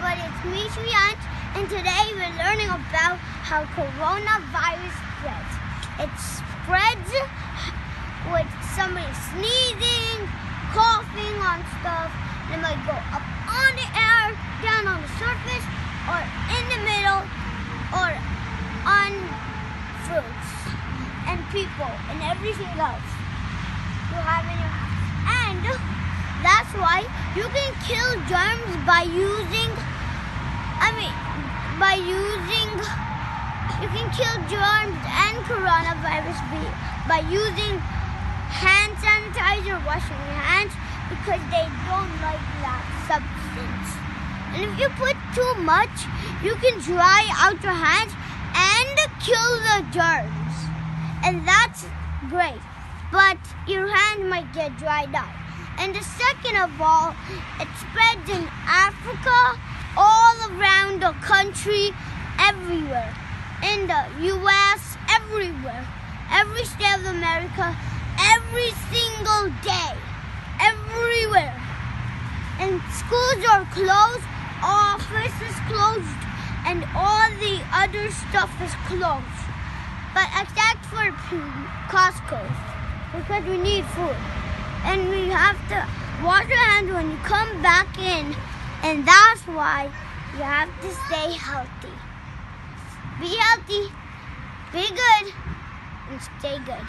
everybody, it's me, Shriyansh, and today we're learning about how coronavirus spreads. It spreads with somebody sneezing, coughing on stuff, and it might go up on the air, down on the surface, or in the middle, or on fruits and people and everything else you have in your house. And that's why you can kill germs you can kill germs and coronavirus by using hand sanitizer, washing your hands, because they don't like that substance. And if you put too much, you can dry out your hands and kill the germs. And that's great, but your hand might get dried out. And the second of all, it spreads in Africa, all around the country, everywhere. In the U.S., everywhere. Every state of America, every single day. Everywhere. And schools are closed, offices closed, and all the other stuff is closed. But except for Costco, because we need food. And we have to wash your hands when you come back in. And that's why you have to stay healthy. Be healthy, be good, and stay good.